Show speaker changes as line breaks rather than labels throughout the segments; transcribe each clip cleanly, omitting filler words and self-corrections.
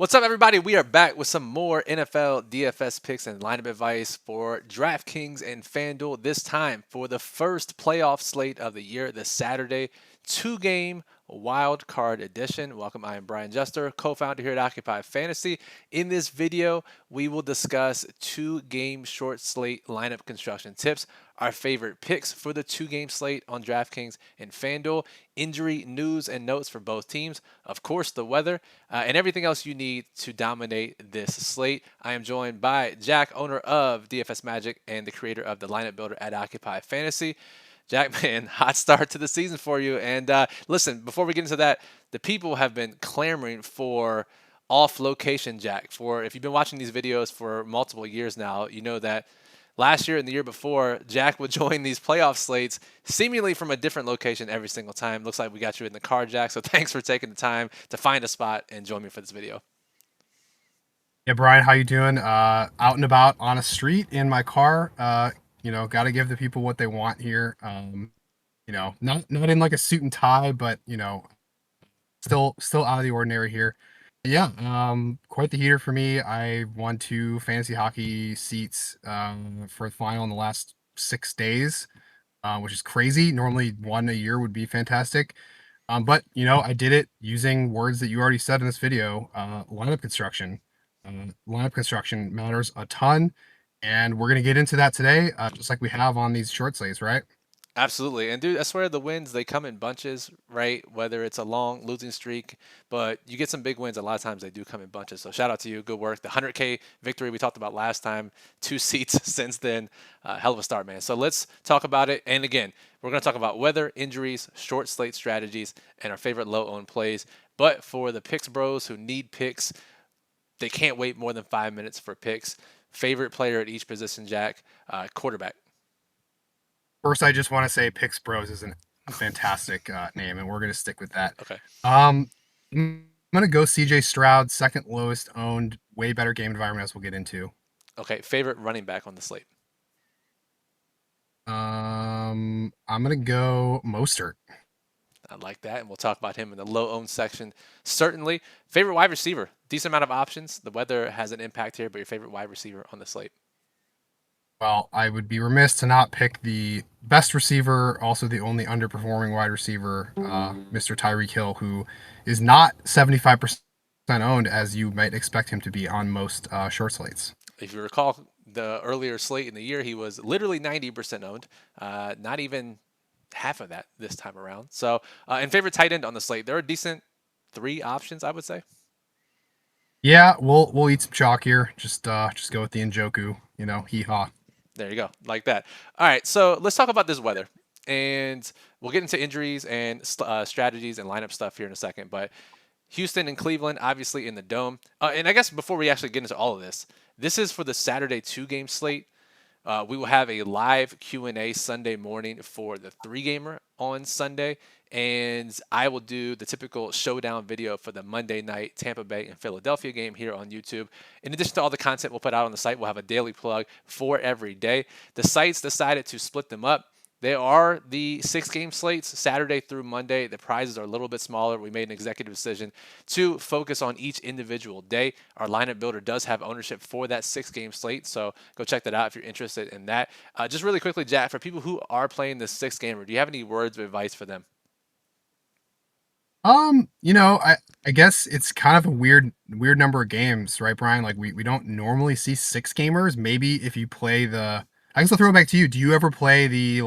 What's up, everybody? We are back with some more NFL DFS picks and lineup advice for DraftKings and FanDuel. This time for the first playoff slate of the year, the Saturday two-game wild card edition. Welcome, I am Brian Jester, co-founder here at Occupy Fantasy. In this video, we will discuss two-game short slate lineup construction tips, our favorite picks for the two-game slate on DraftKings and FanDuel, injury news and notes for both teams, of course, the weather, and everything else you need to dominate this slate. I am joined by Jack, owner of DFS Magic and the creator of the lineup builder at Occupy Fantasy. Jack, man, hot start to the season for you. And listen, before we get into that, the people have been clamoring for off location Jack. For if you've been watching these videos for multiple years now, you know that last year and the year before, Jack would join these playoff slates seemingly from a different location every single time. Looks like we got you in the car, Jack. So thanks for taking the time to find a spot and join me for this video.
Yeah, Brian, how you doing? Out and about on a street in my car. Got to give the people what they want here. Not in like a suit and tie, but still out of the ordinary here. Yeah, quite the heater for me. I won 2 fantasy hockey seats for the final in the last 6 days, which is crazy. Normally, one a year would be fantastic. But I did it using words that you already said in this video. Lineup construction. Lineup construction matters a ton, and we're gonna get into that today, just like we have on these short slates, right?
Absolutely. And dude, I swear the wins, they come in bunches, right? Whether it's a long losing streak, but you get some big wins. A lot of times they do come in bunches. So shout out to you. Good work. The 100K victory we talked about last time, 2 seats since then. Hell of a start, man. So let's talk about it. And again, we're going to talk about weather, injuries, short slate strategies, and our favorite low owned plays. But for the picks bros who need picks, they can't wait more than 5 minutes for picks. Favorite player at each position, Jack, quarterback.
First, I just want to say Picks Bros is a fantastic name, and we're gonna stick with that.
Okay.
I'm gonna go CJ Stroud, second lowest owned, way better game environment as we'll get into.
Okay. Favorite running back on the slate.
I'm gonna go Mostert.
I like that, and we'll talk about him in the low-owned section. Certainly, favorite wide receiver. Decent amount of options. The weather has an impact here, but your favorite wide receiver on the slate.
Well, I would be remiss to not pick the best receiver, also the only underperforming wide receiver, Mr. Tyreek Hill, who is not 75% owned as you might expect him to be on most short slates.
If you recall the earlier slate in the year, he was literally 90% owned. Not even half of that this time around. So, and favorite tight end on the slate. There are decent 3 options, I would say.
Yeah, we'll eat some chalk here. Just go with the Njoku, hee haw.
There you go, like that. All right, so let's talk about this weather, and we'll get into injuries and strategies and lineup stuff here in a second. But Houston and Cleveland, obviously in the dome. And I guess before we actually get into all of this, this is for the Saturday two-game slate. We will have a live Q&A Sunday morning for the 3-gamer on Sunday, and I will do the typical showdown video for the Monday night Tampa Bay and Philadelphia game here on YouTube. In addition to all the content we'll put out on the site, we'll have a daily plug for every day. The sites decided to split them up. They are the 6-game slates, Saturday through Monday. The prizes are a little bit smaller. We made an executive decision to focus on each individual day. Our lineup builder does have ownership for that 6-game slate, so go check that out if you're interested in that. Just really quickly, Jack, for people who are playing this 6-gamer, do you have any words of advice for them?
I guess it's kind of a weird number of games, right, Brian? Like we don't normally see 6 gamers. Maybe if you play I guess I'll throw it back to you. Do you ever play the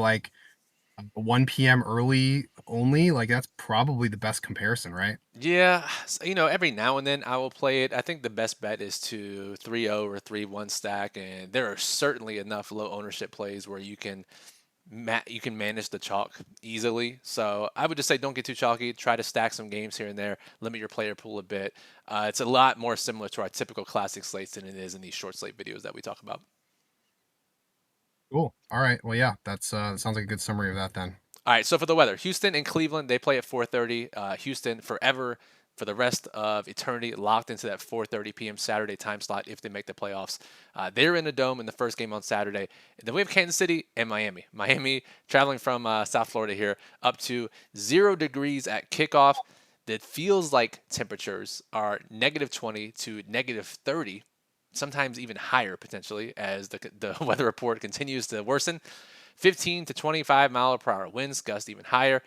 1 p.m. early only? Like that's probably the best comparison, right?
Yeah, every now and then I will play it. I think the best bet is to 3-0 or 3-1 stack, and there are certainly enough low ownership plays where you can manage the chalk easily. So I would just say don't get too chalky. Try to stack some games here and there. Limit your player pool a bit. It's a lot more similar to our typical classic slates than it is in these short slate videos that we talk about.
Cool. All right. Well, yeah, that sounds like a good summary of that then.
All right, so for the weather, Houston and Cleveland, they play at 4:30. Houston forever for the rest of eternity, locked into that 4:30 p.m. Saturday time slot if they make the playoffs. They're in a dome in the first game on Saturday. And then we have Kansas City and Miami. Miami traveling from South Florida here up to 0 degrees at kickoff. that feels like temperatures are -20 to -30, sometimes even higher potentially as the weather report continues to worsen. 15 to 25-mile-per-hour winds, gust even higher.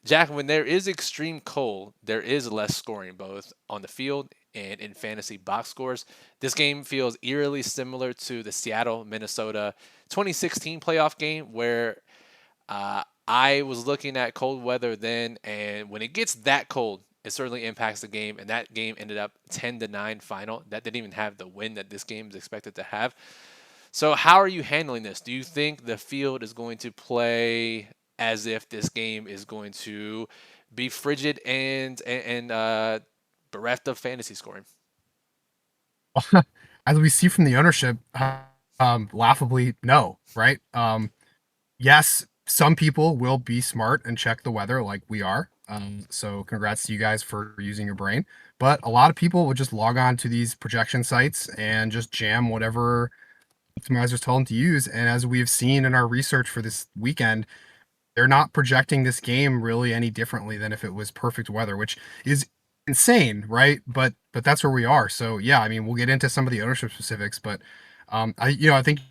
Jack, when there is extreme cold, there is less scoring both on the field and in fantasy box scores. This game feels eerily similar to the Seattle Minnesota 2016 playoff game where I was looking at cold weather then, and when it gets that cold, it certainly impacts the game. And that game ended up 10-9 final. That didn't even have the win that this game is expected to have. So, how are you handling this? Do you think the field is going to play as if this game is going to be frigid and bereft of fantasy scoring?
As we see from the ownership, laughably, no, right? Yes, some people will be smart and check the weather like we are. So congrats to you guys for using your brain. But a lot of people will just log on to these projection sites and just jam whatever optimizers tell them to use. And as we've seen in our research for this weekend, they're not projecting this game really any differently than if it was perfect weather, which is insane, right? But that's where we are. So yeah, I mean, we'll get into some of the ownership specifics, but I think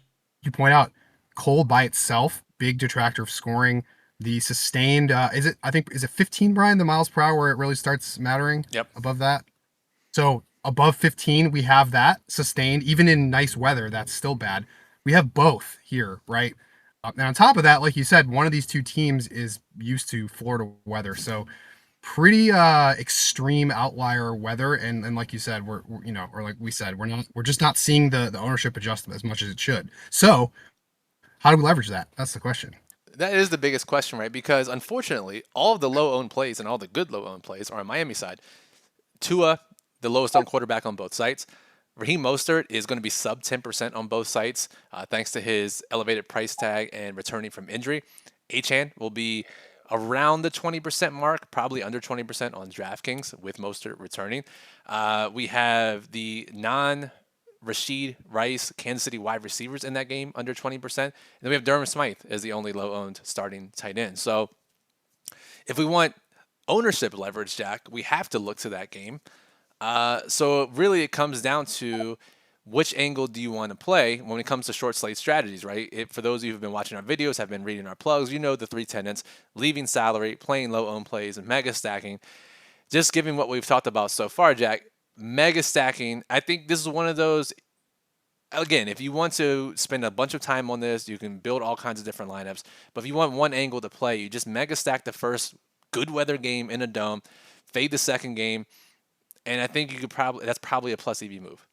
you point out cold by itself, big detractor of scoring. The sustained is it 15, Brian, the miles per hour where it really starts mattering
Yep.
above that? So above 15, we have that sustained, even in nice weather. That's still bad. We have both here, right? And on top of that, like you said, one of these two teams is used to Florida weather, so pretty extreme outlier weather. And like you said, or like we said, we're just not seeing the ownership adjust as much as it should. So how do we leverage that? That's the question.
That is the biggest question, right? Because unfortunately, all of the low owned plays and all the good low owned plays are on Miami side. Tua, the lowest owned quarterback on both sites. Raheem Mostert is going to be sub 10% on both sites, thanks to his elevated price tag and returning from injury. Achan will be around the 20% mark, probably under 20% on DraftKings with Mostert returning. We have the non Rashid Rice, Kansas City wide receivers in that game under 20%. And then we have Durham Smythe as the only low owned starting tight end. So if we want ownership leverage, Jack, we have to look to that game. So really, it comes down to which angle do you want to play when it comes to short slate strategies, right? For those of you who've been watching our videos, have been reading our plugs, you know the three tenets: leaving salary, playing low owned plays, and mega stacking. Just given what we've talked about so far, Jack, mega stacking, I think this is one of those. Again, if you want to spend a bunch of time on this, you can build all kinds of different lineups. But if you want one angle to play, you just mega stack the first good weather game in a dome, fade the second game, and I think you could that's probably a plus EV move.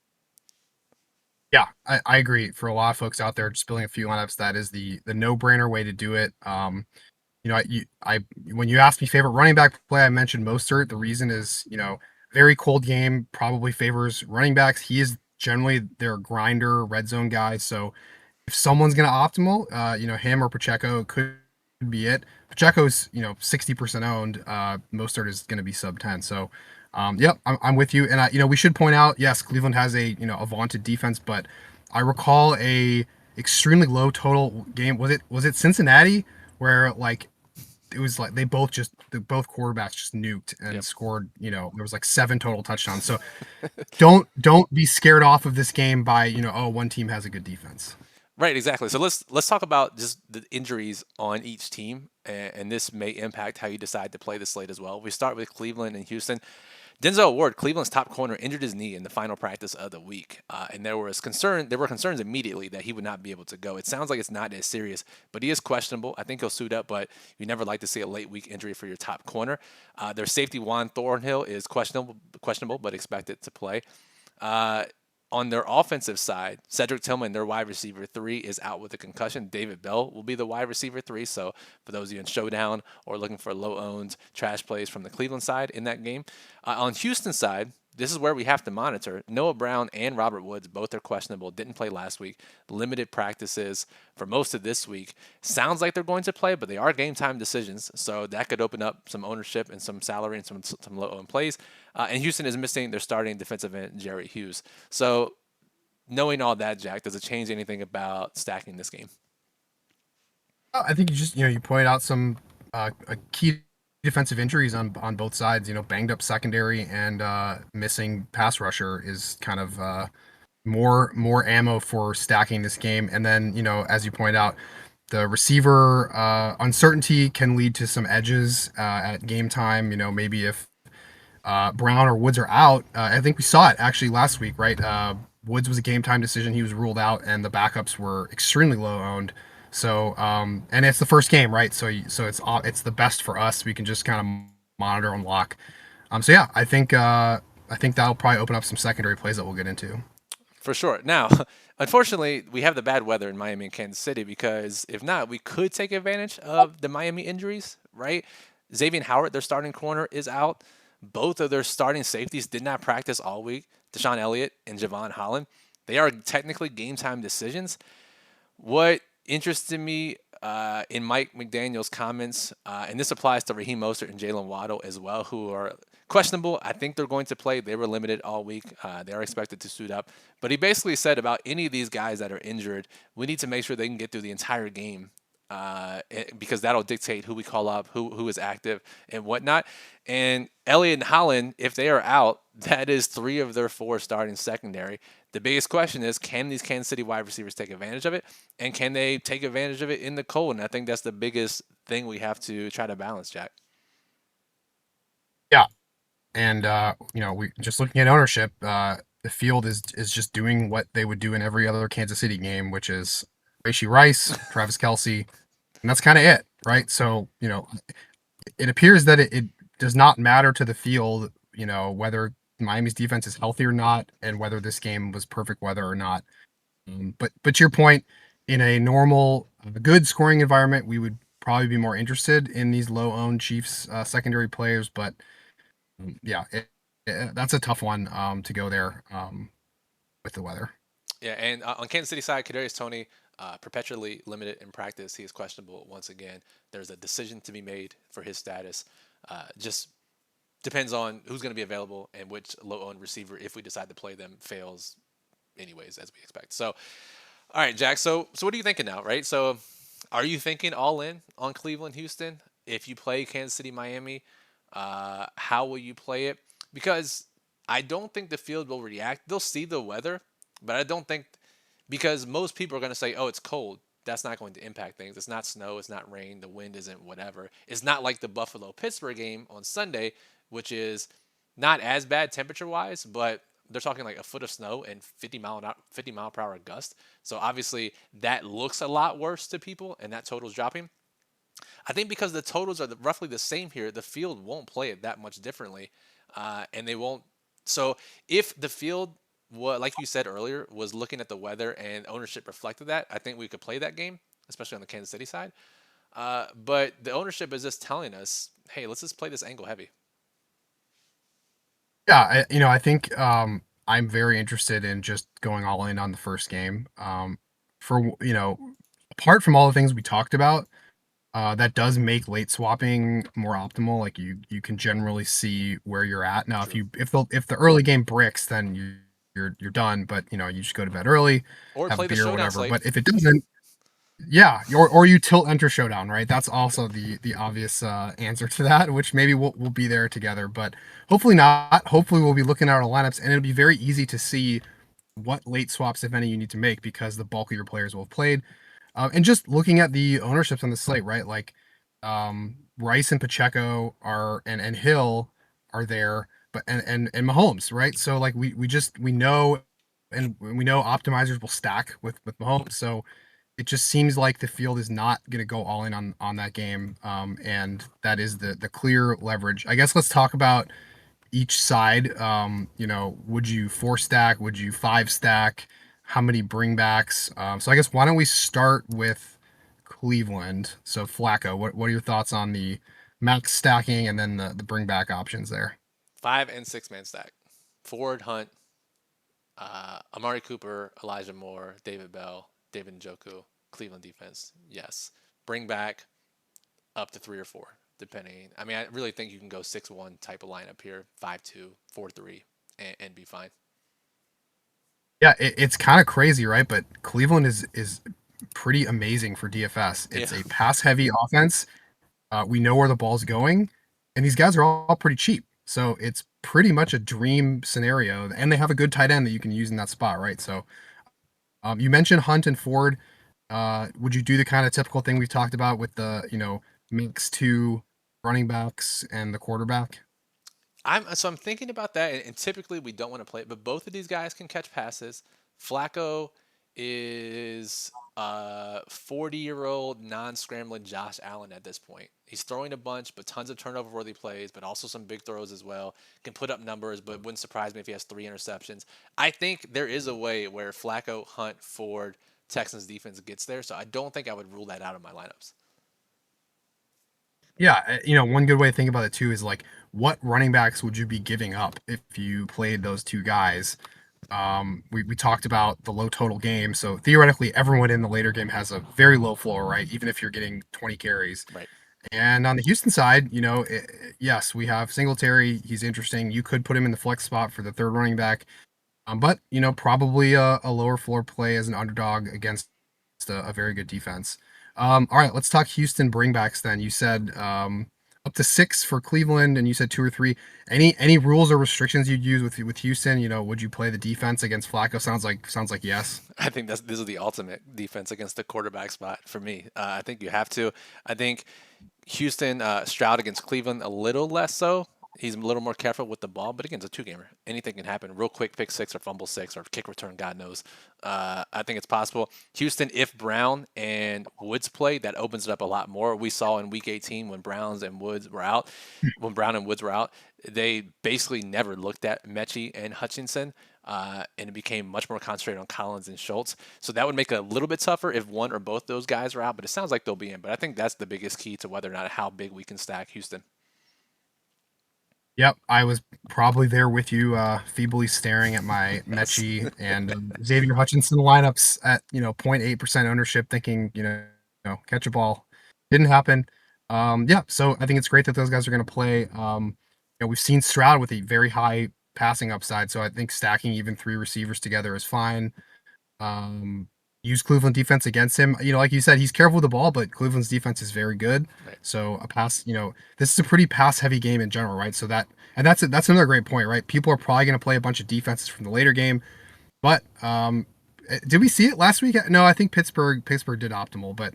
Yeah, I agree. For a lot of folks out there just building a few lineups, that is the no brainer way to do it. I when you asked me favorite running back play, I mentioned Mostert. The reason is, very cold game probably favors running backs. He is generally their grinder, red zone guy. So if someone's going to optimal, him or Pacheco could be it. Pacheco's 60% owned. Mostert is going to be sub 10. So, yep, I'm with you. And we should point out, yes, Cleveland has a vaunted defense, but I recall a extremely low total game. Was it Cincinnati where like it was like both quarterbacks just nuked and
Yep.
scored, there was like 7 total touchdowns. So don't be scared off of this game by, one team has a good defense.
Right, exactly. So let's talk about just the injuries on each team, and this may impact how you decide to play the slate as well. We start with Cleveland and Houston. Denzel Ward, Cleveland's top corner, injured his knee in the final practice of the week, and there were concerns immediately that he would not be able to go. It sounds like it's not as serious, but he is questionable. I think he'll suit up, but you never like to see a late week injury for your top corner. Their safety Juan Thornhill is questionable, but expected to play. Uh, on their offensive side, Cedric Tillman, their wide receiver 3, is out with a concussion. David Bell will be the wide receiver 3. So for those of you in Showdown or looking for low-owned trash plays from the Cleveland side in that game. On Houston side, this is where we have to monitor. Noah Brown and Robert Woods, both are questionable. Didn't play last week. Limited practices for most of this week. Sounds like they're going to play, but they are game time decisions. So that could open up some ownership and some salary and some low-owned plays. And Houston is missing their starting defensive end, Jerry Hughes. So knowing all that, Jack, does it change anything about stacking this game?
I think you just, you pointed out some a key defensive injuries on both sides. Banged up secondary and missing pass rusher is kind of more ammo for stacking this game. And then as you point out, the receiver uncertainty can lead to some edges at game time. Maybe if Brown or Woods are out. I think we saw it actually last week, right? Woods was a game time decision. He was ruled out, and the backups were extremely low owned. So, and it's the first game, right? So it's the best for us. We can just kind of monitor and lock. So yeah, I think that'll probably open up some secondary plays that we'll get into.
For sure. Now, unfortunately, we have the bad weather in Miami and Kansas City because if not, we could take advantage of the Miami injuries, right? Xavier Howard, their starting corner, is out. Both of their starting safeties did not practice all week. Deshaun Elliott and Javon Holland. They are technically game time decisions. What interested me in Mike McDaniel's comments, and this applies to Raheem Mostert and Jalen Waddle as well, who are questionable. I think they're going to play. They were limited all week. They are expected to suit up. But he basically said about any of these guys that are injured, we need to make sure they can get through the entire game because that'll dictate who we call up, who is active, and whatnot. And Elliott and Holland, if they are out, that is 3 of their 4 starting secondary. The biggest question is, can these Kansas City wide receivers take advantage of it? And can they take advantage of it in the cold? And I think that's the biggest thing we have to try to balance, Jack.
Yeah, and we just looking at ownership. The field is just doing what they would do in every other Kansas City game, which is Rashee Rice, Travis Kelsey, and that's kind of it, right? So it appears that it does not matter to the field, whether Miami's defense is healthy or not, and whether this game was perfect weather or not. But to your point, in a normal, good scoring environment, we would probably be more interested in these low-owned Chiefs secondary players. But yeah, that's a tough one to go there with the weather.
Yeah, and on Kansas City side, Kadarius Toney, perpetually limited in practice. He is questionable once again. There's a decision to be made for his status. Just depends on who's going to be available and which low-owned receiver, if we decide to play them, fails anyways, as we expect. So, all right, Jack. So what are you thinking now, right? So, are you thinking all in on Cleveland, Houston? If you play Kansas City, Miami, how will you play it? Because I don't think the field will react. They'll see the weather, but I don't think because most people are going to say, "Oh, it's cold." That's not going to impact things. It's not snow. It's not rain. The wind isn't whatever. It's not like the Buffalo Pittsburgh game on Sunday, which is not as bad temperature wise, but they're talking like a foot of snow and 50 mile per hour gust. So obviously that looks a lot worse to people, and that total's dropping. I think because the totals are roughly the same here, the field won't play it that much differently, and they won't. So if the field, what like you said earlier, was looking at the weather and ownership reflected that, I think we could play that game, especially on the Kansas City side. But the ownership is just telling us, hey, let's just play this angle heavy.
Yeah, I think I'm very interested in just going all in on the first game. For apart from all the things we talked about, that does make late swapping more optimal. Like you can generally see where you're at. Now,
True.
if the early game bricks, then you're done. But you just go to bed early,
Or
have a
play the
beer or
showdown
whatever.
slate.
But if it doesn't, yeah, or you tilt enter showdown, right? That's also the obvious answer to that, which maybe we'll be there together, but hopefully not. Hopefully we'll be looking at our lineups, and it'll be very easy to see what late swaps, if any, you need to make because the bulk of your players will have played. And just looking at the ownerships on the slate, right? Like Rice and Pacheco are and Hill are there, but and Mahomes, right? So like we know and we know optimizers will stack with Mahomes. So it just seems like the field is not going to go all in on that game, and that is the clear leverage. I guess let's talk about each side. Would you 4 stack? Would you 5 stack? How many bringbacks? So I guess why don't we start with Cleveland? So Flacco, what are your thoughts on the max stacking and then the bringback options there?
5 and 6 man stack. Ford, Hunt, Amari Cooper, Elijah Moore, David Bell, David Njoku, Cleveland defense. Yes. Bring back up to 3 or 4, depending. I mean, I really think you can go 6-1 type of lineup here, 5-2, 4-3, and be fine.
Yeah, it's kind of crazy, right? But Cleveland is pretty amazing for DFS.
Yeah.
It's a pass heavy offense. We know where the ball's going, and these guys are all pretty cheap. So it's pretty much a dream scenario, and they have a good tight end that you can use in that spot, right? So you mentioned Hunt and Ford. Would you do the kind of typical thing we've talked about with the mix two running backs and the quarterback?
I'm thinking about that, and typically we don't want to play it, but both of these guys can catch passes. Flacco is a 40-year-old non-scrambling Josh Allen at this point. He's throwing a bunch, but tons of turnover-worthy plays, but also some big throws as well. Can put up numbers, but it wouldn't surprise me if he has 3 interceptions. I think there is a way where Flacco, Hunt, Ford, Texans defense gets there, so I don't think I would rule that out of my lineups.
Yeah, one good way to think about it too is like, what running backs would you be giving up if you played those two guys? We talked about the low total game, so theoretically, everyone in the later game has a very low floor, right? Even if you're getting 20 carries.
Right.
And on the Houston side, yes, we have Singletary. He's interesting. You could put him in the flex spot for the third running back. But probably a lower floor play as an underdog against a very good defense. All right, let's talk Houston bringbacks then. You said up to 6 for Cleveland, and you said 2 or 3. Any rules or restrictions you'd use with Houston? Would you play the defense against Flacco? Sounds like yes.
I think this is the ultimate defense against the quarterback spot for me. I think you have to. I think Houston, Stroud against Cleveland, a little less so. He's a little more careful with the ball, but again, it's a two-gamer. Anything can happen. Real quick, pick six or fumble six or kick return, God knows. I think it's possible. Houston, if Brown and Woods play, that opens it up a lot more. We saw in Week 18 when Browns and Woods were out. When Brown and Woods were out, they basically never looked at Mechie and Hutchinson, and it became much more concentrated on Collins and Schultz. So that would make it a little bit tougher if one or both those guys are out, but it sounds like they'll be in. But I think that's the biggest key to whether or not how big we can stack Houston.
Yep, I was probably there with you, feebly staring at my
Yes.
Mechie and Xavier Hutchinson lineups at 0.8% ownership, thinking catch a ball. Didn't happen. Yeah, so I think it's great that those guys are going to play. We've seen Stroud with a very high passing upside, so I think stacking even 3 receivers together is fine. Um, Use Cleveland defense against him. Like you said, he's careful with the ball, but Cleveland's defense is very good.
Right.
So a pass, this is a pretty pass heavy game in general, right? So that's another great point, right? People are probably going to play a bunch of defenses from the later game, but did we see it last week? No, I think Pittsburgh did optimal, but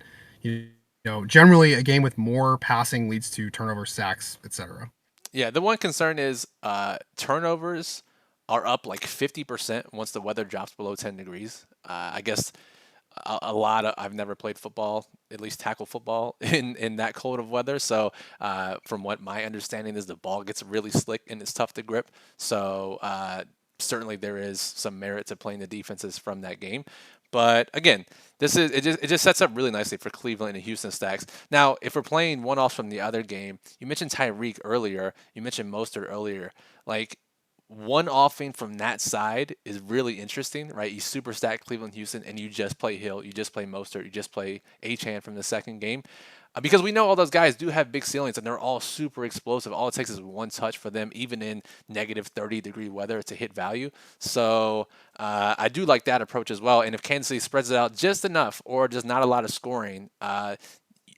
generally a game with more passing leads to turnover, sacks, etc.
Yeah, the one concern is turnovers are up like 50% once the weather drops below 10 degrees. I guess a lot of I've never played football, at least tackle football in that cold of weather. So from what my understanding is, the ball gets really slick and it's tough to grip. So certainly there is some merit to playing the defenses from that game. But again, it just sets up really nicely for Cleveland and Houston stacks. Now, if we're playing one offs from the other game, you mentioned Tyreek earlier, you mentioned Mostert earlier. Like one offing from that side is really interesting, right? You super stack Cleveland, Houston, and you just play Hill, you just play Mostert, you just play Achan from the second game. Because we know all those guys do have big ceilings and they're all super explosive. All it takes is one touch for them, even in negative 30-degree weather, to hit value. So I do like that approach as well. And if Kansas City spreads it out just enough or just not a lot of scoring,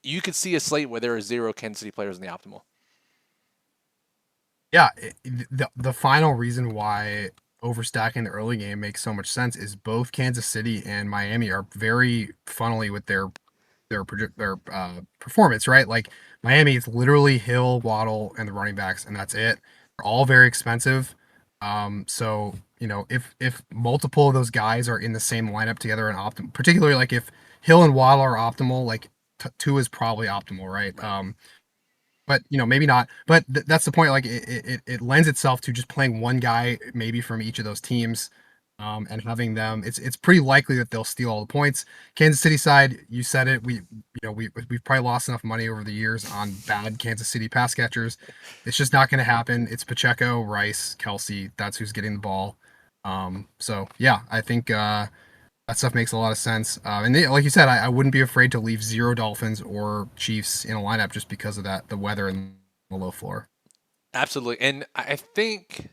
you could see a slate where there are 0 Kansas City players in the optimal.
Yeah, the final reason why overstacking the early game makes so much sense is both Kansas City and Miami are very funnily with their performance, right? Like Miami, it's literally Hill, Waddle, and the running backs, and that's it. They're all very expensive. So if multiple of those guys are in the same lineup together and optimal, particularly like if Hill and Waddle are optimal, like two is probably optimal, right?
Right.
But maybe not. But that's the point. Like it lends itself to just playing one guy maybe from each of those teams, and having them. It's pretty likely that they'll steal all the points. Kansas City side, you said it. We've probably lost enough money over the years on bad Kansas City pass catchers. It's just not going to happen. It's Pacheco, Rice, Kelsey. That's who's getting the ball. So yeah, I think that stuff makes a lot of sense. Like you said, I wouldn't be afraid to leave 0 Dolphins or Chiefs in a lineup just because of that, the weather and the low floor.
Absolutely. And I think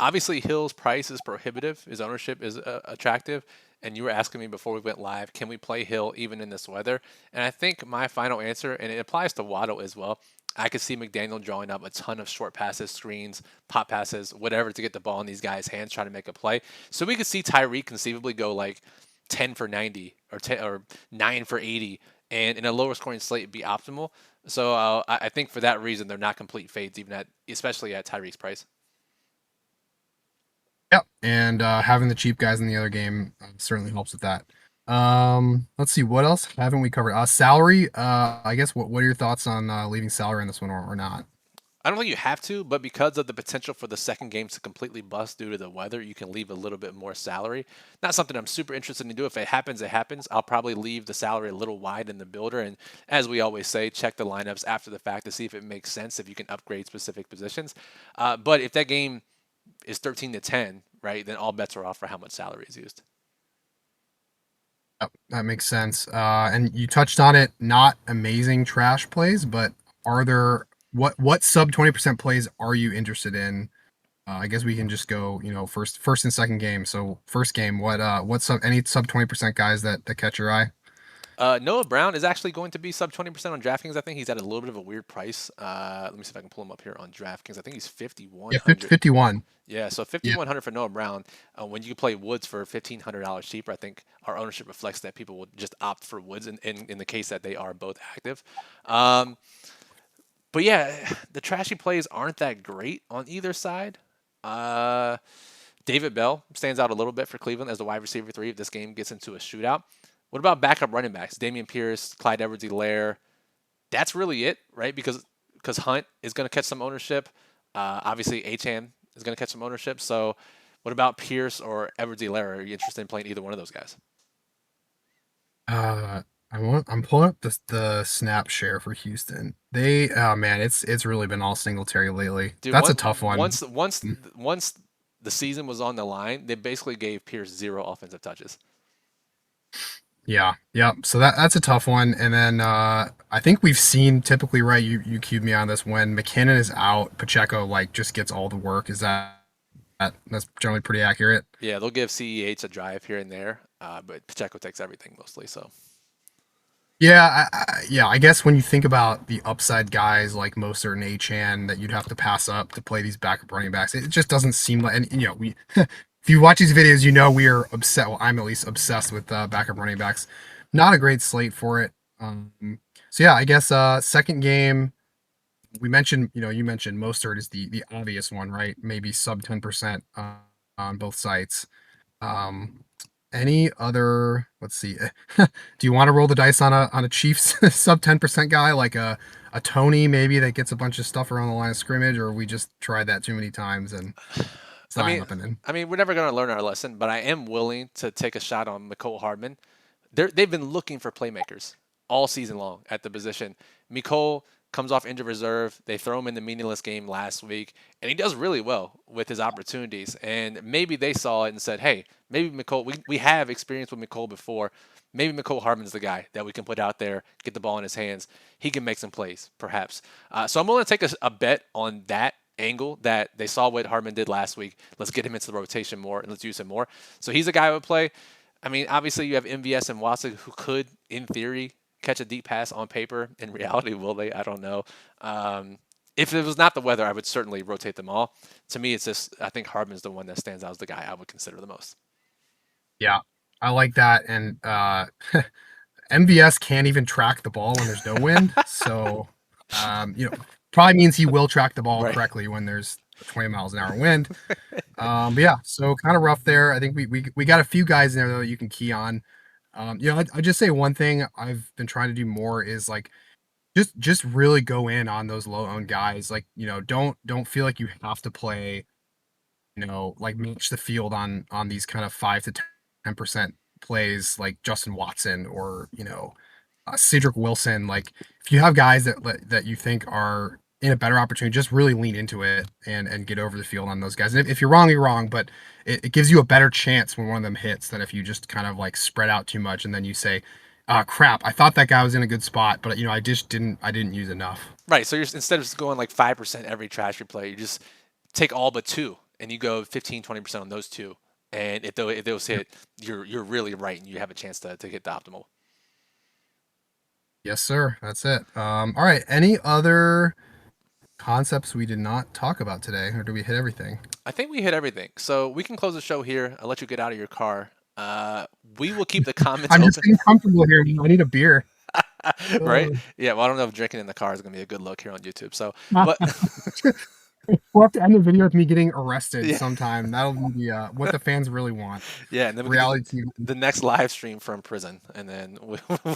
obviously Hill's price is prohibitive. His ownership is attractive. And you were asking me before we went live, can we play Hill even in this weather? And I think my final answer, and it applies to Waddle as well, I could see McDaniel drawing up a ton of short passes, screens, pop passes, whatever to get the ball in these guys' hands, try to make a play. So we could see Tyreek conceivably go like 10 for 90 or 10 or 9 for 80, and in a lower scoring slate be optimal. So I think for that reason they're not complete fades, even at especially at Tyreek's price.
Yep. And having the cheap guys in the other game certainly helps with that. Let's see, what else haven't we covered? Salary. I guess what are your thoughts on leaving salary on this one or not?
I don't think you have to, but because of the potential for the second game to completely bust due to the weather, you can leave a little bit more salary. Not something I'm super interested in do. If it happens, it happens. I'll probably leave the salary a little wide in the builder. And as we always say, check the lineups after the fact to see if it makes sense, if you can upgrade specific positions. But if that game is 13-10, right, then all bets are off for how much salary is used.
Yep, that makes sense. And you touched on it, not amazing trash plays, but are there what sub 20% plays are you interested in? I guess we can just go, first and second game. So first game, what sub any sub 20% guys that catch your eye?
Noah Brown is actually going to be sub 20% on DraftKings. I think he's at a little bit of a weird price. Let me see if I can pull him up here on DraftKings. I think he's
Yeah,
5,100.
51.
Yeah, so
Yeah.
5,100 for Noah Brown. When you play Woods for $1,500 cheaper, I think our ownership reflects that people will just opt for Woods in the case that they are both active. Um, but yeah, the trashy plays aren't that great on either side. Uh, David Bell stands out a little bit for Cleveland as the wide receiver three if this game gets into a shootout. What about backup running backs? Damian Pierce, Clyde Edwards-Helaire. That's really it, right? Because Hunt is going to catch some ownership. Obviously, Achan is going to catch some ownership. So, what about Pierce or Edwards-Helaire? Are you interested in playing either one of those guys?
Uh, I'm pulling up the snap share for Houston. They oh man, it's really been all Singletary lately.
Dude,
That's a tough one.
once the season was on the line, they basically gave Pierce zero offensive touches.
Yeah, yeah. So that's a tough one. And then I think we've seen typically, right? You cued me on this when McKinnon is out, Pacheco like just gets all the work. Is that's generally pretty accurate?
Yeah, they'll give CEH a drive here and there, but Pacheco takes everything mostly. So
Yeah, yeah. I guess when you think about the upside guys like Mostert and Achan that you'd have to pass up to play these backup running backs, it just doesn't seem like. And we, if you watch these videos, we are obsessed. Well, I'm at least obsessed with backup running backs. Not a great slate for it. Um, so yeah, I guess second game we mentioned. You mentioned Mostert is the obvious one, right? Maybe sub 10% on both sites. Um, any other? Let's see. Do you want to roll the dice on a Chiefs sub 10% guy like a Tony maybe that gets a bunch of stuff around the line of scrimmage, or we just tried that too many times and it's
I
not
mean,
happening?
we're never going to learn our lesson, but I am willing to take a shot on Mecole Hardman. They've been looking for playmakers all season long at the position. Mecole comes off injured reserve. They throw him in the meaningless game last week, and he does really well with his opportunities. And maybe they saw it and said, hey, maybe Mecole, we have experience with Mecole before. Maybe Mecole Hardman's the guy that we can put out there, get the ball in his hands. He can make some plays, perhaps. So I'm willing to take a bet on that angle that they saw what Hardman did last week. Let's get him into the rotation more and let's use him more. So he's a guy I would play. I mean, obviously you have MVS and Watson who could, in theory, catch a deep pass on paper. In reality, will they? I don't know. If it was not the weather, I would certainly rotate them all. To me, it's just I think Hardman's the one that stands out as the guy I would consider the most.
Yeah, I like that. And MVS can't even track the ball when there's no wind, so probably means he will track the ball
Right.
correctly when there's 20 miles an hour wind. But yeah, so kind of rough there. I think we got a few guys in there though you can key on. I just say one thing I've been trying to do more is like just really go in on those low owned guys. Like, don't feel like you have to play, like match the field on these kind of 5 to 10% plays like Justin Watson or, Cedric Wilson. Like if you have guys that you think are in a better opportunity, just really lean into it and get over the field on those guys. And if you're wrong, you're wrong, but it gives you a better chance when one of them hits than if you just kind of like spread out too much and then you say, crap, I thought that guy was in a good spot, but I didn't use enough.
Right. So instead of just going like 5% every trash replay, you just take all but two and you go 15, 20% on those two. And if those hit, you're really right and you have a chance to get the optimal.
Yes, sir. That's it. All right. Any other concepts we did not talk about today, or do we hit everything?
I think we hit everything. So we can close the show here. I'll let you get out of your car. We will keep the comments
I'm just
open.
getting comfortable here. I need a beer.
Right?
Uh,
Yeah, well, I don't know if drinking in the car is going to be a good look here on YouTube. So, but
we'll have to end the video with me getting arrested
yeah,
sometime. That'll be the what the fans really want.
yeah, and then we can do
Reality TV.
the next live stream from prison, and then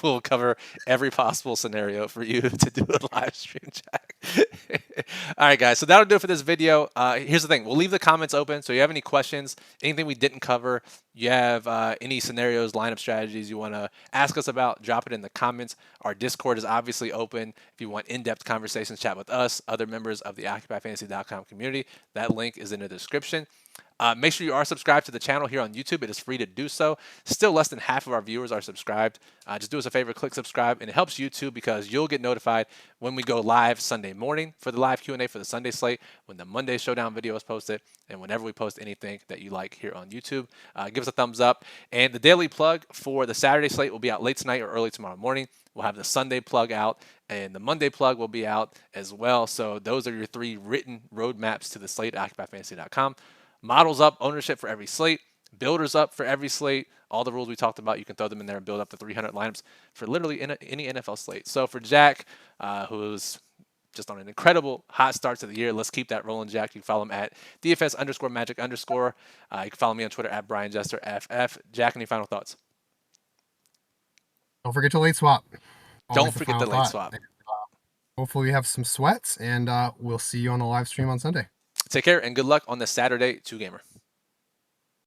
we'll cover every possible scenario for you to do a live stream, Jack. All right, guys. So that'll do it for this video. Here's the thing: we'll leave the comments open. So you have any questions, anything we didn't cover, you have any scenarios, lineup strategies you want to ask us about, drop it in the comments. Our Discord is obviously open. If you want in-depth conversations, chat with us, other members of the OccupyFantasy.com community, that link is in the description. Make sure you are subscribed to the channel here on YouTube. It is free to do so. Still, less than half of our viewers are subscribed. Just do us a favor, click subscribe, and it helps YouTube because you'll get notified when we go live Sunday morning for the live Q&A for the Sunday slate, when the Monday Showdown video is posted, and whenever we post anything that you like here on YouTube. Give us a thumbs up. And the daily plug for the Saturday slate will be out late tonight or early tomorrow morning. We'll have the Sunday plug out, and the Monday plug will be out as well. So those are your 3 written roadmaps to the slate at OccupyFantasy.com. Models up, ownership for every slate, builders up for every slate. All the rules we talked about, you can throw them in there and build up to 300 lineups for literally any NFL slate. So for Jack, who's just on an incredible hot start to the year, let's keep that rolling, Jack. You can follow him at DFS_magic_. You can follow me on Twitter at Brian Jester FF. Jack, any final thoughts?
Don't forget to late swap.
Don't
Always the
forget
final
the late
thought.
swap.
Hopefully we have some sweats, and we'll see you on the live stream on Sunday.
Take care and good luck on the Saturday 2-gamer.